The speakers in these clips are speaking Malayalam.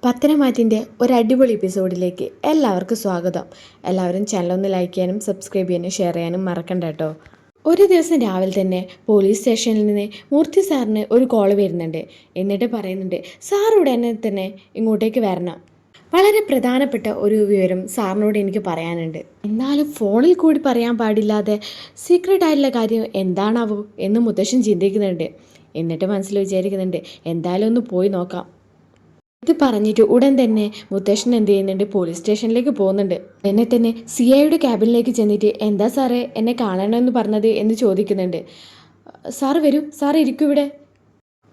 പത്തനംമാറ്റിൻ്റെ ഒരു അടിപൊളി എപ്പിസോഡിലേക്ക് എല്ലാവർക്കും സ്വാഗതം. എല്ലാവരും ചാനലൊന്ന് ലൈക്ക് ചെയ്യാനും സബ്സ്ക്രൈബ് ചെയ്യാനും ഷെയർ ചെയ്യാനും മറക്കണ്ട കേട്ടോ. ഒരു ദിവസം രാവിലെ തന്നെ പോലീസ് സ്റ്റേഷനിൽ നിന്ന് മൂർത്തി സാറിന് ഒരു കോൾ വരുന്നുണ്ട്. എന്നിട്ട് പറയുന്നുണ്ട്, സാർ ഉടനെ തന്നെ ഇങ്ങോട്ടേക്ക് വരണം. വളരെ പ്രധാനപ്പെട്ട ഒരു വിവരം സാറിനോട് എനിക്ക് പറയാനുണ്ട്. എന്നാലും ഫോണിൽ കൂടി പറയാൻ പാടില്ലാതെ സീക്രട്ട് ആയിട്ടുള്ള കാര്യം എന്താണാവോ എന്ന് മുത്തശ്ശൻ ചിന്തിക്കുന്നുണ്ട്. എന്നിട്ട് മനസ്സിൽ വിചാരിക്കുന്നുണ്ട്, എന്തായാലും ഒന്ന് പോയി നോക്കാം. ഇത് പറഞ്ഞിട്ട് ഉടൻ തന്നെ മുത്തശ്ശൻ എന്ത് ചെയ്യുന്നുണ്ട്, പോലീസ് സ്റ്റേഷനിലേക്ക് പോകുന്നുണ്ട്. എന്നെ തന്നെ CIയുടെ ക്യാബിനിലേക്ക് ചെന്നിട്ട് എന്താ സാറേ എന്നെ കാണണമെന്ന് പറഞ്ഞത് എന്ന് ചോദിക്കുന്നുണ്ട്. സാർ വരൂ, സാർ ഇരിക്കൂ ഇവിടെ.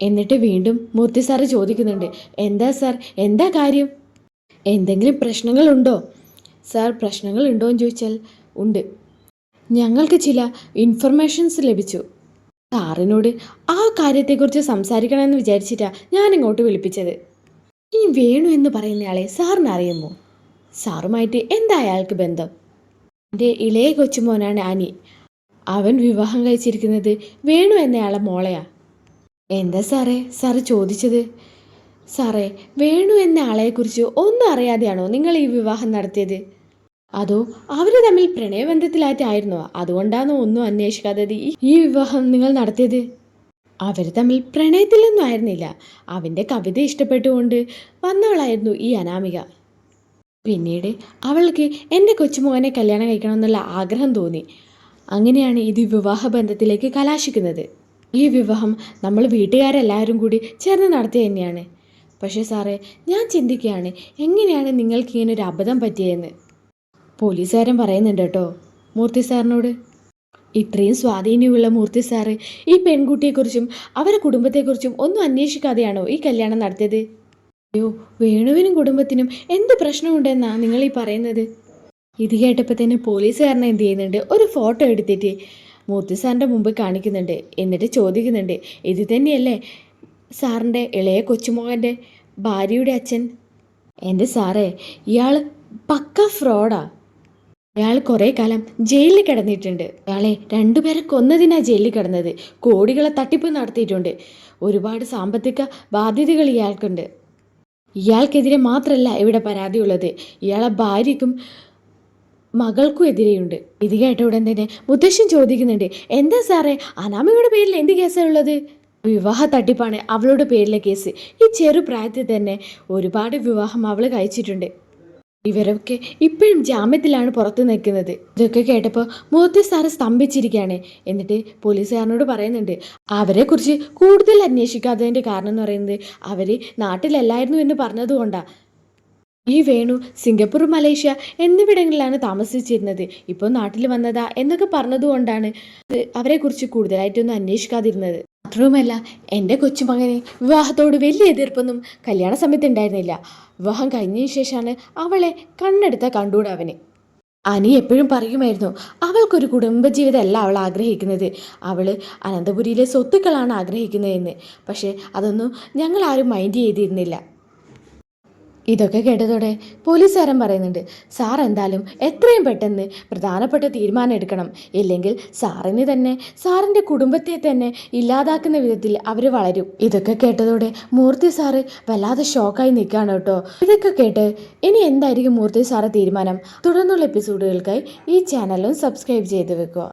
എന്നിട്ട് വീണ്ടും മൂർത്തി സാറ് ചോദിക്കുന്നുണ്ട്, എന്താ സാർ, എന്താ കാര്യം, എന്തെങ്കിലും പ്രശ്നങ്ങളുണ്ടോ? സാർ പ്രശ്നങ്ങളുണ്ടോ എന്ന് ചോദിച്ചാൽ ഉണ്ട്. ഞങ്ങൾക്ക് ചില ഇൻഫർമേഷൻസ് ലഭിച്ചു. സാറിനോട് ആ കാര്യത്തെക്കുറിച്ച് സംസാരിക്കണമെന്ന് വിചാരിച്ചിട്ടാണ് ഞാനിങ്ങോട്ട് വിളിപ്പിച്ചത്. ഈ വേണു എന്ന് പറയുന്നയാളെ സാറിന് അറിയുമോ? സാറുമായിട്ട് എന്താ അയാൾക്ക് ബന്ധം? എൻ്റെ ഇളയ കൊച്ചുമോനാണ് അനി. അവൻ വിവാഹം കഴിച്ചിരിക്കുന്നത് വേണു എന്നയാളെ മോളെയാ. എന്താ സാറേ സാറ് ചോദിച്ചത്? സാറേ, വേണു എന്ന ആളെക്കുറിച്ച് ഒന്നും അറിയാതെയാണോ നിങ്ങൾ ഈ വിവാഹം നടത്തിയത്? അതോ അവർ തമ്മിൽ പ്രണയബന്ധത്തിലായിട്ടായിരുന്നോ? അതുകൊണ്ടാണോ ഒന്നും അന്വേഷിക്കാതെ ഈ വിവാഹം നിങ്ങൾ നടത്തിയത്? അവർ തമ്മിൽ പ്രണയത്തിലൊന്നും ആയിരുന്നില്ല. അവൻ്റെ കവിത ഇഷ്ടപ്പെട്ടുകൊണ്ട് വന്നവളായിരുന്നു ഈ അനാമിക. പിന്നീട് അവൾക്ക് എൻ്റെ കൊച്ചുമോനെ കല്യാണം കഴിക്കണമെന്നുള്ള ആഗ്രഹം തോന്നി. അങ്ങനെയാണ് ഇത് വിവാഹബന്ധത്തിലേക്ക് കലാശിക്കുന്നത്. ഈ വിവാഹം നമ്മൾ വീട്ടുകാരെല്ലാവരും കൂടി ചേർന്ന് നടത്തിയ തന്നെയാണ്. പക്ഷേ സാറേ, ഞാൻ ചിന്തിക്കുകയാണ് എങ്ങനെയാണ് നിങ്ങൾക്ക് ഇങ്ങനെ ഒരു അബദ്ധം പറ്റിയതെന്ന്. പോലീസുകാരൻ പറയുന്നുണ്ട് കേട്ടോ മൂർത്തി സാറിനോട്. ഇത്രയും സ്വാധീനമുള്ള മൂർത്തി സാറ് ഈ പെൺകുട്ടിയെക്കുറിച്ചും അവരുടെ കുടുംബത്തെക്കുറിച്ചും ഒന്നും അന്വേഷിക്കാതെയാണോ ഈ കല്യാണം നടത്തിയത്? അയ്യോ, വേണുവിനും കുടുംബത്തിനും എന്ത് പ്രശ്നമുണ്ടെന്നാ നിങ്ങൾ ഈ പറയുന്നത്? ഇത് കേട്ടപ്പോൾ തന്നെ പോലീസുകാരനെ എന്ത് ചെയ്യുന്നുണ്ട്, ഒരു ഫോട്ടോ എടുത്തിട്ട് മൂർത്തി സാറിൻ്റെ മുമ്പ് കാണിക്കുന്നുണ്ട്. എന്നിട്ട് ചോദിക്കുന്നുണ്ട്, ഇത് തന്നെയല്ലേ സാറിൻ്റെ ഇളയ കൊച്ചുമോൻ്റെ ഭാര്യയുടെ അച്ഛൻ? എൻ്റെ സാറേ, ഇയാൾ പക്ക ഫ്രോഡാ. അയാൾ കുറേ കാലം ജയിലിൽ കിടന്നിട്ടുണ്ട്. അയാളെ 2 പേരെ കൊന്നതിനാ ജയിലിൽ കിടന്നത്. കോടികളെ തട്ടിപ്പ് നടത്തിയിട്ടുണ്ട്. ഒരുപാട് സാമ്പത്തിക ബാധ്യതകൾ ഇയാൾക്കുണ്ട്. ഇയാൾക്കെതിരെ മാത്രമല്ല ഇവിടെ പരാതിയുള്ളത്, ഇയാളെ ഭാര്യയ്ക്കും മകൾക്കും എതിരെയുണ്ട്. ഇത് കേട്ട ഉടൻ തന്നെ മുത്തശ്ശൻ ചോദിക്കുന്നുണ്ട്, എന്താ സാറേ അനാമികയുടെ പേരിൽ എന്ത് കേസാണ് ഉള്ളത്? വിവാഹ തട്ടിപ്പാണ് അവളുടെ പേരിലെ കേസ്. ഈ ചെറുപ്രായത്തിൽ തന്നെ ഒരുപാട് വിവാഹം അവൾ കഴിച്ചിട്ടുണ്ട്. ഇവരൊക്കെ ഇപ്പോഴും ജാമ്യത്തിലാണ് പുറത്തു നിൽക്കുന്നത്. ഇതൊക്കെ കേട്ടപ്പോൾ മൂർത്തി സാറ് സ്തംഭിച്ചിരിക്കുകയാണ്. എന്നിട്ട് പോലീസുകാരനോട് പറയുന്നുണ്ട്, അവരെക്കുറിച്ച് കൂടുതൽ അന്വേഷിക്കാത്തതിൻ്റെ കാരണം എന്ന് പറയുന്നത് അവർ നാട്ടിലല്ലായിരുന്നു എന്ന് പറഞ്ഞതുകൊണ്ടാണ്. ഈ വേണു സിംഗപ്പൂർ, മലേഷ്യ എന്നിവിടങ്ങളിലാണ് താമസിച്ചിരുന്നത്. ഇപ്പോൾ നാട്ടിൽ വന്നതാ എന്നൊക്കെ പറഞ്ഞതുകൊണ്ടാണ് അവരെക്കുറിച്ച് കൂടുതലായിട്ടൊന്നും അന്വേഷിക്കാതിരുന്നത്. മാത്രവുമല്ല, എൻ്റെ കൊച്ചുമകന് വിവാഹത്തോട് വലിയ എതിർപ്പൊന്നും കല്യാണ സമയത്ത് ഉണ്ടായിരുന്നില്ല. വിവാഹം കഴിഞ്ഞതിന് ശേഷമാണ് അവളെ കണ്ണെടുത്ത കണ്ടൂടെ അവന്. അനി എപ്പോഴും പറയുമായിരുന്നു, അവൾക്കൊരു കുടുംബജീവിതമല്ല അവൾ ആഗ്രഹിക്കുന്നത്, അവൾ അനന്തപുരിയിലെ സ്വത്തുക്കളാണ് ആഗ്രഹിക്കുന്നതെന്ന്. പക്ഷേ അതൊന്നും ഞങ്ങൾ ആരും മൈൻഡ് ചെയ്തിരുന്നില്ല. ഇതൊക്കെ കേട്ടതോടെ പോലീസുകാരൻ പറയുന്നുണ്ട്, സാർ എന്തായാലും എത്രയും പെട്ടെന്ന് പ്രധാനപ്പെട്ട തീരുമാനം എടുക്കണം. ഇല്ലെങ്കിൽ സാറിന് തന്നെ സാറിൻ്റെ കുടുംബത്തെ തന്നെ ഇല്ലാതാക്കുന്ന വിധത്തിൽ അവർ വളരും. ഇതൊക്കെ കേട്ടതോടെ മൂർത്തി സാറ് വല്ലാതെ ഷോക്കായി നിൽക്കുകയാണ് കേട്ടോ. ഇതൊക്കെ കേട്ട് ഇനി എന്തായിരിക്കും മൂർത്തി സാറ് തീരുമാനം? തുടർന്നുള്ള എപ്പിസോഡുകൾക്കായി ഈ ചാനലും സബ്സ്ക്രൈബ് ചെയ്ത് വെക്കുക.